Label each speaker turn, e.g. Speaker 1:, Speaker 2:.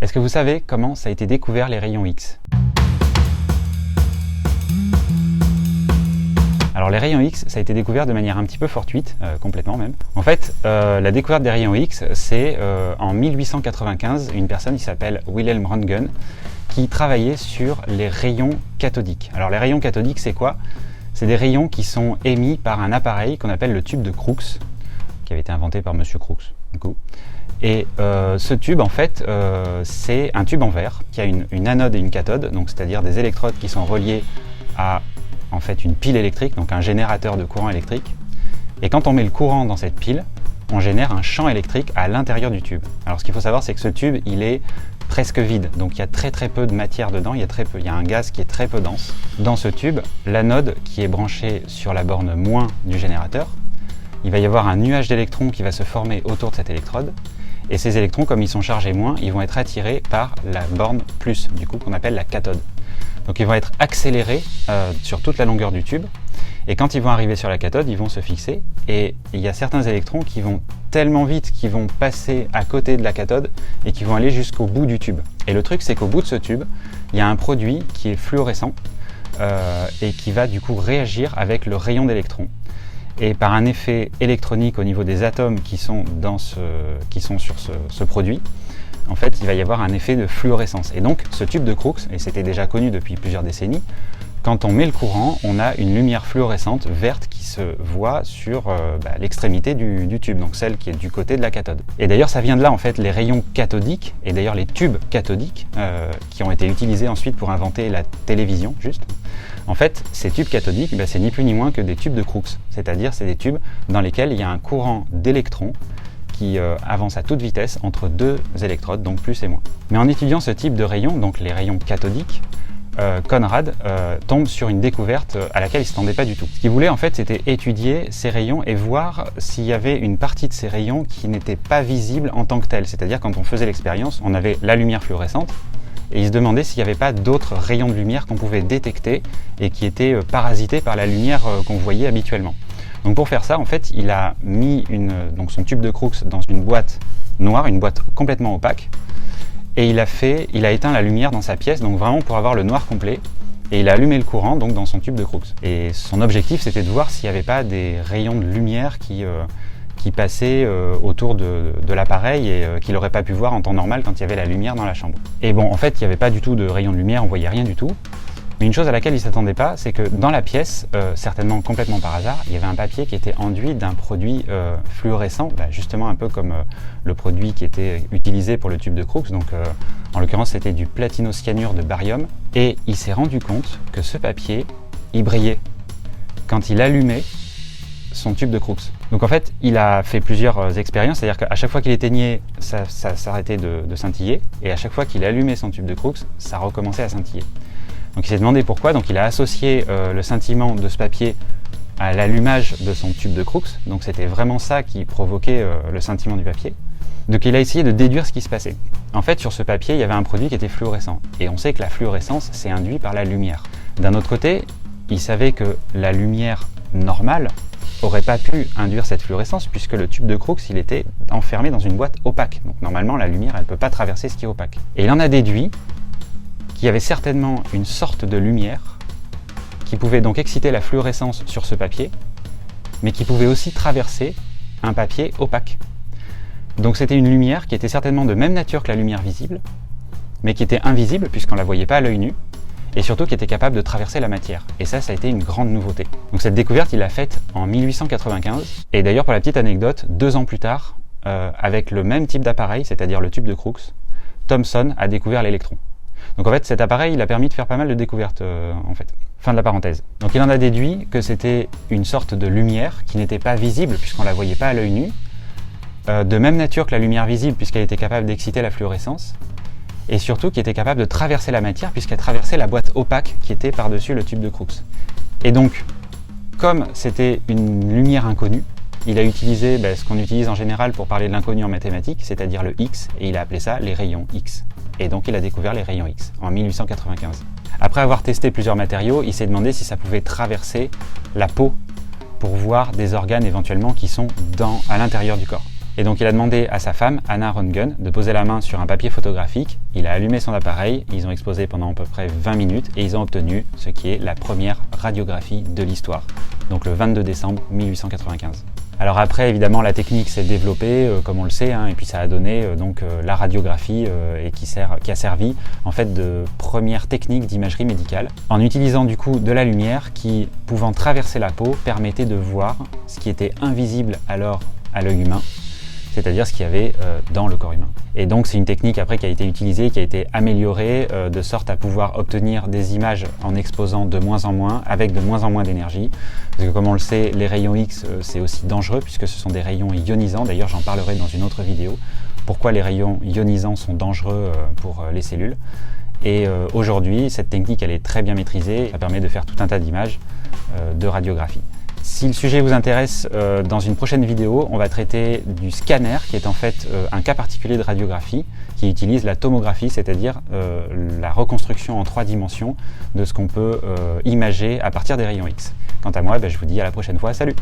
Speaker 1: Est-ce que vous savez comment ça a été découvert les rayons X? Alors les rayons X, ça a été découvert de manière un petit peu fortuite, complètement même. En fait, la découverte des rayons X, c'est en 1895, une personne qui s'appelle Wilhelm Röntgen, qui travaillait sur les rayons cathodiques. Alors les rayons cathodiques, c'est quoi? C'est des rayons qui sont émis par un appareil qu'on appelle le tube de Crookes, qui avait été inventé par Monsieur Crookes, du coup. Et ce tube, en fait, c'est un tube en verre qui a une anode et une cathode, donc c'est-à-dire des électrodes qui sont reliées à en fait une pile électrique, donc un générateur de courant électrique. Et quand on met le courant dans cette pile, on génère un champ électrique à l'intérieur du tube. Alors ce qu'il faut savoir, c'est que ce tube, il est presque vide, donc il y a très peu de matière dedans, il y a un gaz qui est très peu dense. Dans ce tube, l'anode qui est branchée sur la borne moins du générateur, il va y avoir un nuage d'électrons qui va se former autour de cette électrode. Et ces électrons, comme ils sont chargés moins, ils vont être attirés par la borne plus, du coup, qu'on appelle la cathode. Donc ils vont être accélérés sur toute la longueur du tube. Et quand ils vont arriver sur la cathode, ils vont se fixer. Et il y a certains électrons qui vont tellement vite qu'ils vont passer à côté de la cathode et qui vont aller jusqu'au bout du tube. Et le truc, c'est qu'au bout de ce tube, il y a un produit qui est fluorescent et qui va du coup réagir avec le rayon d'électrons. Et par un effet électronique au niveau des atomes qui sont sur ce produit, en fait, il va y avoir un effet de fluorescence. Et donc, ce tube de Crookes, et c'était déjà connu depuis plusieurs décennies, quand on met le courant, on a une lumière fluorescente verte qui se voit sur l'extrémité du tube, donc celle qui est du côté de la cathode. Et d'ailleurs, ça vient de là, en fait, les rayons cathodiques, et d'ailleurs les tubes cathodiques, qui ont été utilisés ensuite pour inventer la télévision, juste. En fait, ces tubes cathodiques, c'est ni plus ni moins que des tubes de Crookes, c'est-à-dire c'est des tubes dans lesquels il y a un courant d'électrons qui avance à toute vitesse entre deux électrodes, donc plus et moins. Mais en étudiant ce type de rayons, donc les rayons cathodiques, Conrad tombe sur une découverte à laquelle il ne s'attendait pas du tout. Ce qu'il voulait en fait, c'était étudier ces rayons et voir s'il y avait une partie de ces rayons qui n'était pas visible en tant que telle. C'est-à-dire quand on faisait l'expérience, on avait la lumière fluorescente et il se demandait s'il n'y avait pas d'autres rayons de lumière qu'on pouvait détecter et qui étaient parasités par la lumière qu'on voyait habituellement. Donc pour faire ça, en fait, il a mis son tube de Crookes dans une boîte noire, une boîte complètement opaque, et il a éteint la lumière dans sa pièce, donc vraiment pour avoir le noir complet, et il a allumé le courant donc dans son tube de Crookes. Et son objectif, c'était de voir s'il n'y avait pas des rayons de lumière qui passaient autour de l'appareil et qu'il n'aurait pas pu voir en temps normal quand il y avait la lumière dans la chambre. Et bon, en fait, il n'y avait pas du tout de rayons de lumière, on voyait rien du tout. Mais une chose à laquelle il ne s'attendait pas, c'est que dans la pièce, certainement complètement par hasard, il y avait un papier qui était enduit d'un produit fluorescent, justement un peu comme le produit qui était utilisé pour le tube de Crookes, donc en l'occurrence c'était du platinocyanure de barium, et il s'est rendu compte que ce papier, il brillait quand il allumait son tube de Crookes. Donc en fait, il a fait plusieurs expériences, c'est-à-dire qu'à chaque fois qu'il éteignait, ça s'arrêtait de scintiller, et à chaque fois qu'il allumait son tube de Crookes, ça recommençait à scintiller. Donc il s'est demandé pourquoi, donc il a associé le scintillement de ce papier à l'allumage de son tube de Crookes, donc c'était vraiment ça qui provoquait le scintillement du papier. Donc il a essayé de déduire ce qui se passait. En fait, sur ce papier, il y avait un produit qui était fluorescent, et on sait que la fluorescence, c'est induit par la lumière. D'un autre côté, il savait que la lumière normale aurait pas pu induire cette fluorescence, puisque le tube de Crookes, il était enfermé dans une boîte opaque, donc normalement la lumière, elle ne peut pas traverser ce qui est opaque. Et il en a déduit qu'il y avait certainement une sorte de lumière qui pouvait donc exciter la fluorescence sur ce papier, mais qui pouvait aussi traverser un papier opaque. Donc c'était une lumière qui était certainement de même nature que la lumière visible, mais qui était invisible puisqu'on ne la voyait pas à l'œil nu, et surtout qui était capable de traverser la matière. Et ça a été une grande nouveauté. Donc cette découverte, il l'a faite en 1895, et d'ailleurs pour la petite anecdote, 2 ans plus tard, avec le même type d'appareil, c'est-à-dire le tube de Crookes, Thomson a découvert l'électron. Donc en fait, cet appareil, il a permis de faire pas mal de découvertes, en fait. Fin de la parenthèse. Donc il en a déduit que c'était une sorte de lumière qui n'était pas visible puisqu'on ne la voyait pas à l'œil nu, de même nature que la lumière visible puisqu'elle était capable d'exciter la fluorescence, et surtout qui était capable de traverser la matière puisqu'elle traversait la boîte opaque qui était par-dessus le tube de Crookes. Et donc, comme c'était une lumière inconnue, il a utilisé ce qu'on utilise en général pour parler de l'inconnu en mathématiques, c'est-à-dire le X, et il a appelé ça les rayons X. Et donc il a découvert les rayons X en 1895. Après avoir testé plusieurs matériaux, il s'est demandé si ça pouvait traverser la peau pour voir des organes éventuellement qui sont à l'intérieur du corps. Et donc il a demandé à sa femme, Anna Röntgen, de poser la main sur un papier photographique. Il a allumé son appareil, ils ont exposé pendant à peu près 20 minutes et ils ont obtenu ce qui est la première radiographie de l'histoire, donc le 22 décembre 1895. Alors après, évidemment, la technique s'est développée, comme on le sait, et puis ça a donné la radiographie et qui a servi en fait de première technique d'imagerie médicale, en utilisant du coup de la lumière qui, pouvant traverser la peau, permettait de voir ce qui était invisible alors à l'œil humain, c'est-à-dire ce qu'il y avait dans le corps humain. Et donc c'est une technique après qui a été utilisée, qui a été améliorée de sorte à pouvoir obtenir des images en exposant de moins en moins, avec de moins en moins d'énergie. Parce que comme on le sait, les rayons X c'est aussi dangereux puisque ce sont des rayons ionisants. D'ailleurs j'en parlerai dans une autre vidéo. Pourquoi les rayons ionisants sont dangereux pour les cellules. Et aujourd'hui, cette technique elle est très bien maîtrisée. Ça permet de faire tout un tas d'images de radiographie. Si le sujet vous intéresse, dans une prochaine vidéo, on va traiter du scanner, qui est en fait un cas particulier de radiographie, qui utilise la tomographie, c'est-à-dire la reconstruction en 3 dimensions de ce qu'on peut imager à partir des rayons X. Quant à moi, je vous dis à la prochaine fois, salut!